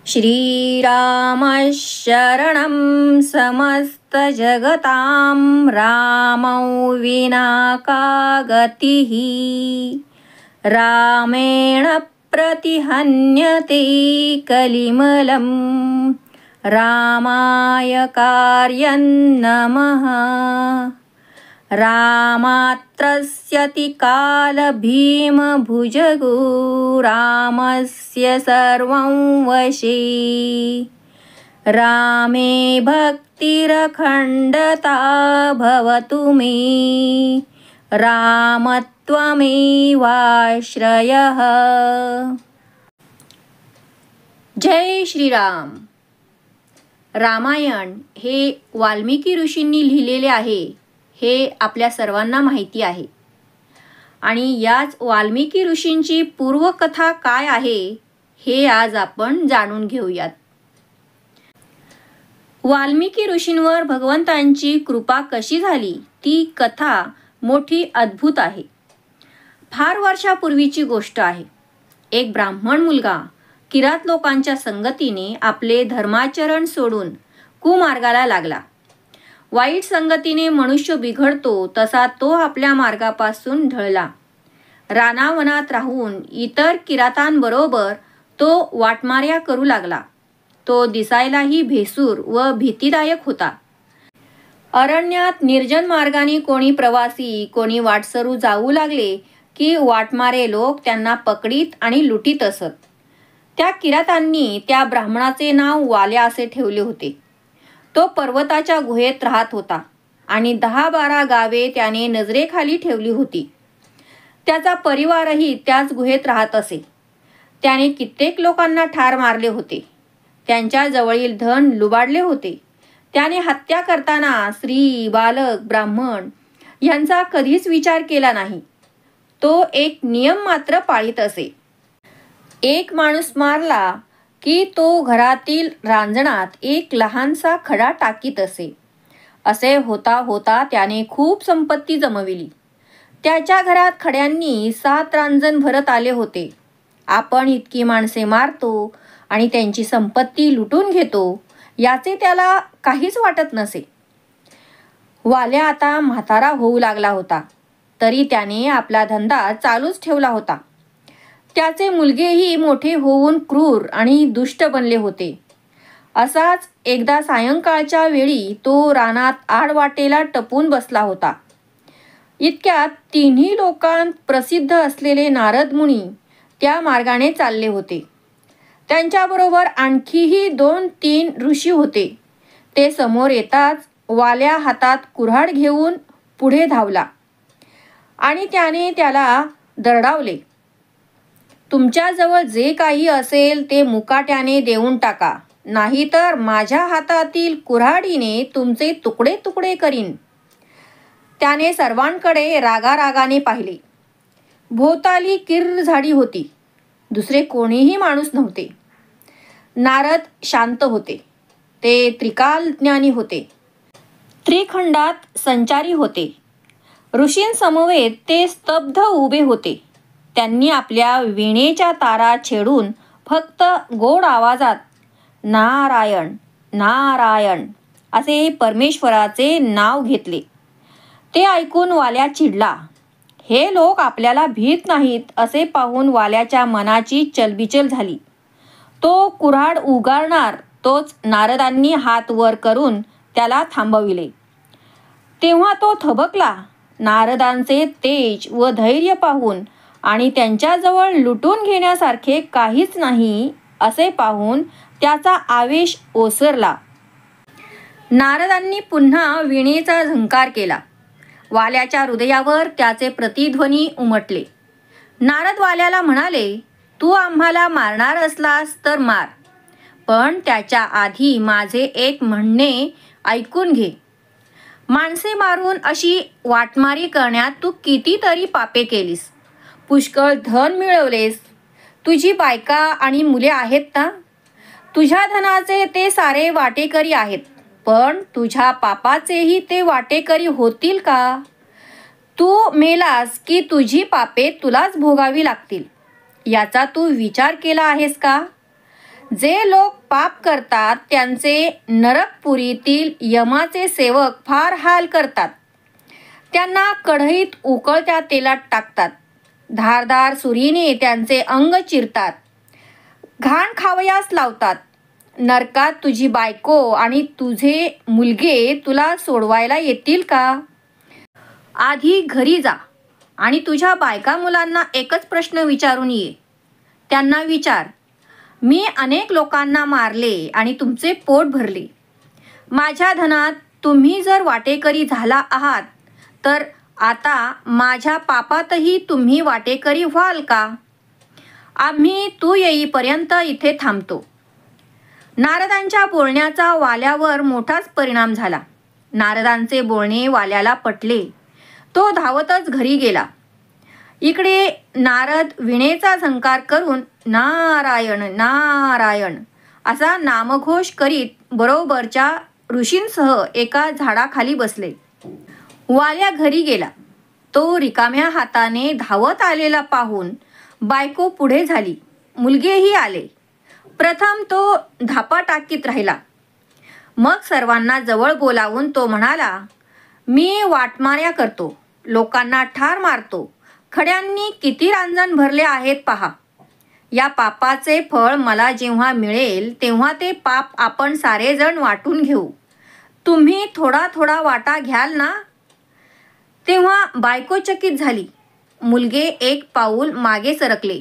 श्रीरामः शरणं समस्तजगतां रामौ विना का गतिः रामेण प्रतिहन्यते कलिमलं रामाय कार्यं नमः। रामात्रस्यति कालभीमभुजगो रामस्य सर्वं वशे रामे भक्तिरखण्डता भवतु मे रामत्वमेवाश्रयः। जय श्रीराम। रामायण हे वाल्मिकी ऋषींनी लिहिलेले आहे हे आपल्या सर्वांना माहिती आहे आणि याच वाल्मिकी ऋषींची पूर्वकथा काय आहे हे आज आपण जाणून घेऊयात। वाल्मिकी ऋषींवर भगवंतांची कृपा कशी झाली ती कथा मोठी अद्भुत आहे। फार वर्षापूर्वीची गोष्ट आहे। एक ब्राह्मण मुलगा किरात लोकांच्या संगतीने आपले धर्माचरण सोडून कुमार्गाला लागला। वाईट संगतीने मनुष्य बिघडतो तसा तो आपल्या मार्गापासून ढळला। रानावनात राहून इतर किरातांबरोबर तो वाटमार्या करू लागला। तो दिसायलाही भेसूर व भीतीदायक होता। अरण्यात निर्जन मार्गाने कोणी प्रवासी कोणी वाटसरू जाऊ लागले की वाटमारे लोक त्यांना पकडीत आणि लुटीत असत। त्या किरातांनी त्या ब्राह्मणाचे नाव वाल्या असे ठेवले होते। तो पर्वताच्या गुहेत राहत होता आणि 10-12 गावे त्याने नजरेखाली ठेवली होती। त्याचा परिवारही त्याच गुहेत राहत असे। त्याने कित्येक लोकांना ठार मारले होते। त्यांच्या जवळील धन लुबाडले होते। त्याने हत्या करताना स्त्री बालक ब्राह्मण यांचा कधीच विचार केला नाही। तो एक नियम मात्र पाळीत असे। एक माणूस मारला की तो घरातील रांजणात एक लहानसा खडा टाकीत असे। असे होता होता त्याने खूप संपत्ती जमविली। त्याच्या घरात खड्यांनी 7 रांजण भरत आले होते। आपण इतकी माणसे मारतो आणि त्यांची संपत्ती लुटून घेतो याचे त्याला काहीच वाटत नसे। वाल्या आता म्हातारा होऊ लागला होता तरी त्याने आपला धंदा चालूच ठेवला होता। त्याचे मुलगेही मोठे होऊन क्रूर आणि दुष्ट बनले होते। असाच एकदा सायंकाळच्या वेळी तो रानात आडवाटेला टपून बसला होता। इतक्यात तिन्ही लोकांत प्रसिद्ध असलेले नारद मुनी त्या मार्गाने चालले होते। त्यांच्याबरोबर आणखीही 2-3 ऋषी होते। ते समोर येताच वाल्या हातात कुऱ्हाड घेऊन पुढे धावला आणि त्याने त्याला दरडावले, तुमच्याजवळ जे काही असेल ते मुकाट्याने देऊन टाका, नाहीतर माझ्या हातातील कुऱ्हाडीने तुमचे तुकडे तुकडे करीन। त्याने सर्वांकडे रागारागाने पाहिले। भोवताली किर्र झाडी होती। दुसरे कोणीही माणूस नव्हते। नारद शांत होते। ते त्रिकालज्ञानी होते। त्रिखंडात संचारी होते। ऋषींसमवेत ते स्तब्ध उभे होते। त्यांनी आपल्या वीणेच्या तारा छेडून फक्त गोड आवाजात नारायण नारायण असे परमेश्वराचे नाव घेतले। ते ऐकून वाल्या चिडला। हे लोक आपल्याला भीत नाहीत असे पाहून वाल्याच्या मनाची चलबिचल झाली। तो कुऱ्हाड उगारणार तोच नारदांनी हात वर करून त्याला थांबविले। तेव्हा तो थबकला। नारदांचे तेज व धैर्य पाहून आणि त्यांच्याजवळ लुटून घेण्यासारखे काहीच नाही असे पाहून त्याचा आवेश ओसरला। नारदांनी पुन्हा वीणेचा झंकार केला। वाल्याच्या हृदयावर त्याचे प्रतिध्वनी उमटले। नारद वाल्याला म्हणाले, तू आम्हाला मारणार असलास तर मार, पण त्याच्या आधी माझे एक म्हणणे ऐकून घे। माणसे मारून अशी वाटमारी करण्यात तू कितीतरी पापे केलीस, पुष्कळ धन मिळवलेस। तुझी बायका आणि मुले आहेत ना? तुझ्या धनाचे ते सारे वाटेकरी आहेत, पण तुझ्या पापाचेही ते वाटेकरी होतील का? तू मेलास की तुझी पापे तुलाच भोगावी लागतील, याचा तू विचार केला आहेस का? जे लोक पाप करतात त्यांचे नरकपुरीतील यमाचे सेवक फार हाल करतात. त्यांना कढईत उकळत्या तेलात टाकतात. धारदार सुरीने त्यांचे अंग चिरतात. घाण खावयास लावतात. नरकात तुझी बायको आणि तुझे मुलगे तुला सोडवायला येतील का? आधी घरी जा आणि तुझ्या बायका मुलांना एकच प्रश्न विचारून ये. त्यांना विचार, मी अनेक लोकांना मारले आणि तुमचे पोट भरले. माझ्या धनात तुम्ही जर वाटेकरी झाला आहात तर आता माझ्या पापातही तुम्ही वाटेकरी व्हाल का? आम्ही तू येईपर्यंत इथे थांबतो. नारदांच्या बोलण्याचा वाल्यावर मोठाच परिणाम झाला. नारदांचे बोलणे वाल्याला पटले. तो धावतच घरी गेला. इकडे नारद विणेचा झंकार करून नारायण नारायण असा नामघोष करीत बरोबरच्या ऋषींसह एका झाडाखाली बसले. वाल्या घरी गेला. तो रिकाम्या हाताने धावत आलेला पाहून बायको पुढे झाली. मुलगेही आले. प्रथम तो धापा टाकीत राहिला. मग सर्वांना जवळ बोलावून तो म्हणाला, मी वाटमाऱ्या करतो, लोकांना ठार मारतो. खड्यांनी किती रांजण भरले आहेत पहा. या पापाचे फळ मला जेव्हा मिळेल तेव्हा ते पाप आपण सारेजण वाटून घेऊ. तुम्ही थोडा थोडा वाटा घ्याल ना? तेव्हा बायको चकित झाली. मुलगे एक पाऊल मागे सरकले.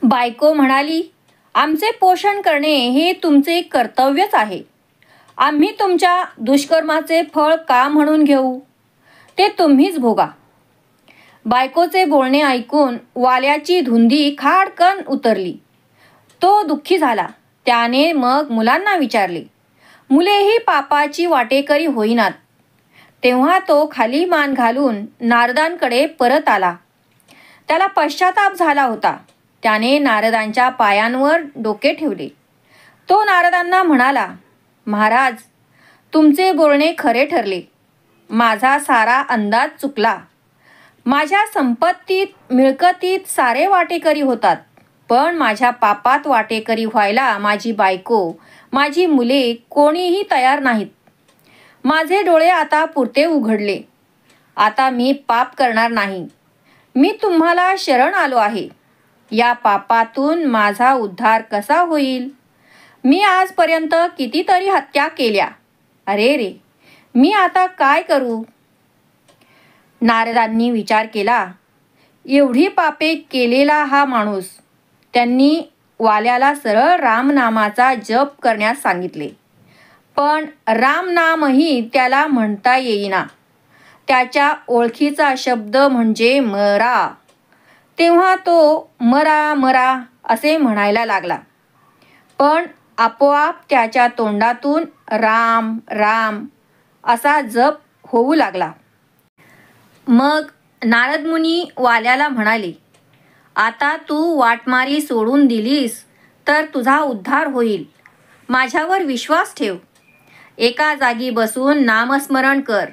बायको म्हणाली, आमचे पोषण करणे हे तुमचे कर्तव्यच आहे. आम्ही तुमच्या दुष्कर्माचे फळ का म्हणून घेऊ? ते तुम्हीच भोगा. बायकोचे बोलणे ऐकून वाल्याची धुंदी खाडकन उतरली. तो दुःखी झाला. त्याने मग मुलांना विचारले. मुलेही पापाची वाटेकरी होईनात. तेव्हा तो खाली मान घालून नारदांकडे परत आला. त्याला पश्चाताप झाला होता. त्याने नारदांच्या पायांवर डोके ठेवले. तो नारदांना म्हणाला, महाराज, तुमचे बोलणे खरे ठरले. माझा सारा अंदाज चुकला. माझ्या संपत्तीत मिळकतीत सारे वाटेकरी होतात, पण माझ्या पापात वाटेकरी व्हायला माझी बायको, माझी मुले कोणीही तयार नाहीत. माझे डोळे आता पुरते उघडले. आता मी पाप करणार नाही. मी तुम्हाला शरण आलो आहे. या पापातून माझा उद्धार कसा होईल? मी आजपर्यंत कितीतरी हत्या केल्या. अरे रे, मी आता काय करू? नारदांनी विचार केला. एवढी पापे केलेला हा माणूस. त्यांनी वाल्याला सरळ रामनामाचा जप करण्यास सांगितले. पण रामनामही त्याला म्हणता येईना. त्याच्या ओळखीचा शब्द म्हणजे मरा. तेव्हा तो मरा मरा असे म्हणायला लागला. पण आपोआप त्याच्या तोंडातून राम राम असा जप होऊ लागला. मग नारद मुनी वाल्याला म्हणाले, आता तू वाटमारी सोडून दिलीस तर तुझा उद्धार होईल. माझ्यावर विश्वास ठेव. एका जागी बसून नामस्मरण कर.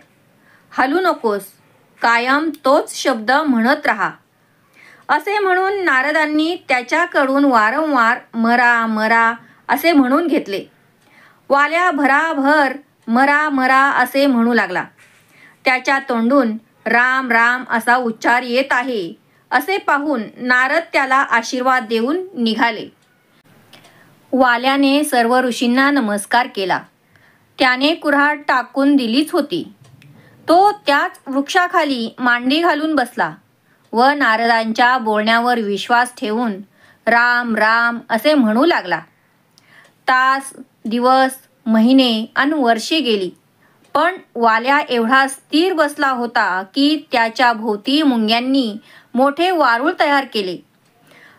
हलू नकोस. कायम तोच शब्द म्हणत राहा. असे म्हणून नारदांनी त्याच्याकडून वारंवार मरा मरा असे म्हणून घेतले. वाल्या भराभर मरा मरा असे म्हणू लागला. त्याच्या तोंडून राम राम असा उच्चार येत आहे असे पाहून नारद त्याला आशीर्वाद देऊन निघाले. वाल्याने सर्व ऋषींना नमस्कार केला. त्याने कुऱ्हाड टाकून दिलीच होती. तो त्याच वृक्षाखाली मांडी घालून बसला व नारदांच्या बोलण्यावर विश्वास ठेवून राम राम असे म्हणू लागला. तास, दिवस, महिने अन वर्षे गेली. पण वाल्या एवढा स्थिर बसला होता की त्याच्या भोवती मुंग्यांनी मोठे वारूळ तयार केले.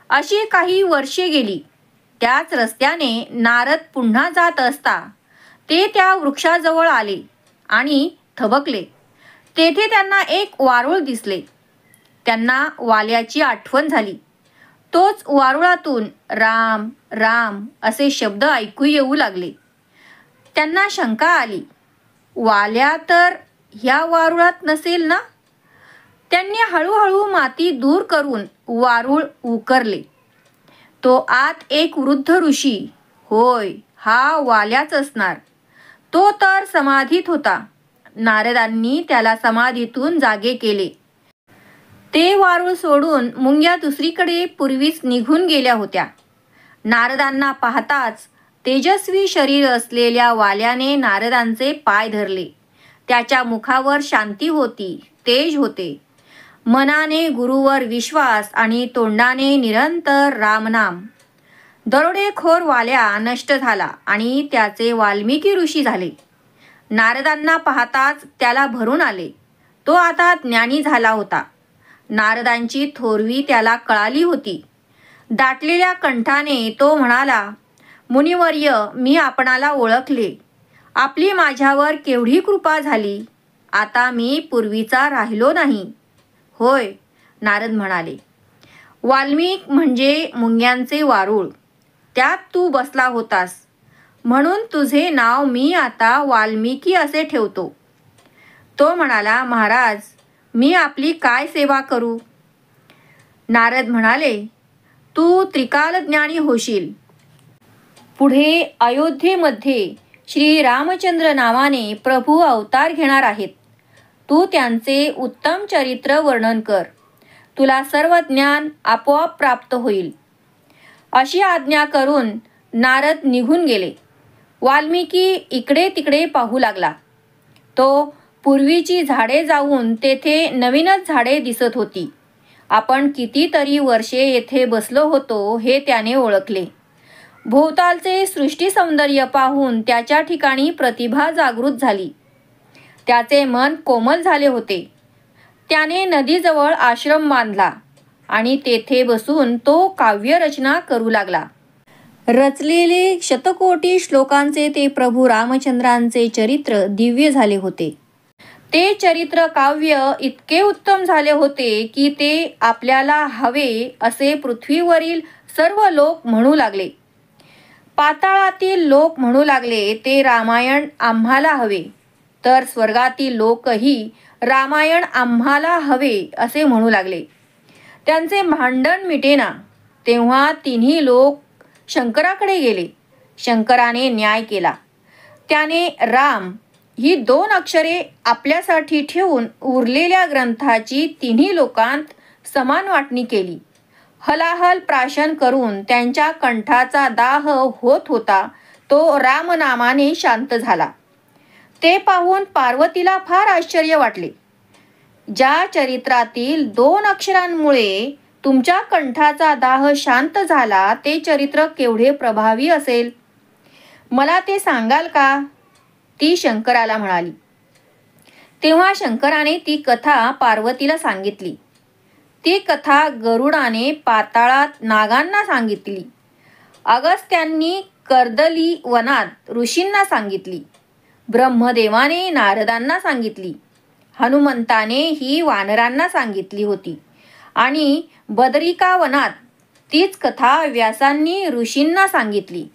अशी काही वर्षे गेली. त्याच रस्त्याने नारद पुन्हा जात असता ते त्या वृक्षाजवळ आले आणि थबकले. तेथे त्यांना एक वारूळ दिसले. त्यांना वाल्याची आठवण झाली. तोच वारुळातून राम राम असे शब्द ऐकू येऊ लागले. त्यांना शंका आली, वाल्या तर ह्या वारुळात नसेल ना? त्यांनी हळूहळू माती दूर करून वारूळ उकरले. तो आत एक वृद्ध ऋषी, होय हा वाल्याच असणार, तो तर समाधीत होता. नारदांनी त्याला समाधीतून जागे केले. ते वारूळ सोडून मुंग्या दुसरीकडे पूर्वीच निघून गेल्या होत्या. नारदांना पाहताच तेजस्वी शरीर असलेल्या वाल्याने नारदांचे पाय धरले. त्याच्या मुखावर शांती होती, तेज होते. मनाने गुरुवर विश्वास आणि तोंडाने निरंतर रामनाम. दरोडेखोर वाल्या नष्ट झाला आणि त्याचे वाल्मिकी ऋषी झाले. नारदांना पाहताच त्याला भरून आले. तो आता ज्ञानी झाला होता. नारदांची थोरवी त्याला कळाली होती. दाटलेल्या कंठाने तो म्हणाला, मुनिवर्य, मी आपणाला ओळखले. आपली माझ्यावर केवढी कृपा झाली. आता मी पूर्वीचा राहिलो नाही. होय, नारद म्हणाले. वाल्मिक म्हणजे मुंग्यांचे वारूळ, त्यात तू बसला होतास, म्हणून तुझे नाव मी आता वाल्मिकी असे ठेवतो. तो म्हणाला, महाराज, मी आपली काय सेवा करू? नारद म्हणाले, तू त्रिकालज्ञानी होशील. पुढे अयोध्येमध्ये श्री रामचंद्र नावाने प्रभू अवतार घेणार आहेत. तू त्यांचे उत्तम चरित्र वर्णन कर. तुला सर्व ज्ञान आपोआप प्राप्त होईल. अशी आज्ञा करून नारद निघून गेले. वाल्मिकी इकडे तिकडे पाहू लागला. तो पूर्वीची झाडे जाऊन तेथे नवीनच झाडे दिसत होती. आपण कितीतरी वर्षे येथे बसलो होतो हे त्याने ओळखले. भोवतालचे सृष्टी सौंदर्य पाहून त्याच्या ठिकाणी प्रतिभा जागृत झाली. त्याचे मन कोमल झाले होते. त्याने नदीजवळ आश्रम बांधला आणि तेथे बसून तो काव्यरचना करू लागला. रचलेले शतकोटी श्लोकांचे ते प्रभू रामचंद्रांचे चरित्र दिव्य झाले होते. ते चरित्र काव्य इतके उत्तम झाले होते की ते आपल्याला हवे असे पृथ्वीवरील सर्व लोक म्हणू लागले. पाताळातील लोक म्हणू लागले, ते रामायण आम्हाला हवे. तर स्वर्गातील लोकही रामायण आम्हाला हवे असे म्हणू लागले. त्यांचे भांडण मिटेना. तेव्हा तिन्ही लोक शंकराकडे गेले. शंकराने न्याय केला. त्याने राम ही 2 अक्षरे आपल्यासाठी ठेवून उरलेल्या ग्रंथाची तिन्ही लोकांत समान वाटणी केली. हलाहल प्राशन करून त्यांच्या कंठाचा दाह होत होता तो रामनामाने शांत झाला. ते पाहून पार्वतीला फार आश्चर्य वाटले. ज्या चरित्रातील 2 अक्षरांमुळे तुमच्या कंठाचा दाह शांत झाला ते चरित्र केवढे प्रभावी असेल, मला ते सांगाल का? ती शंकराला म्हणाली. तेव्हा शंकराने ती कथा पार्वतीला सांगितली. ती कथा गरुडाने पाताळात नागांना सांगितली. अगस्त्यांनी कर्दली वनात ऋषींना सांगितली. ब्रह्मदेवाने नारदांना सांगितली. हनुमंताने ही वानरांना सांगितली होती आणि बदरिका वनात तीच कथा व्यासांनी ऋषींना सांगितली.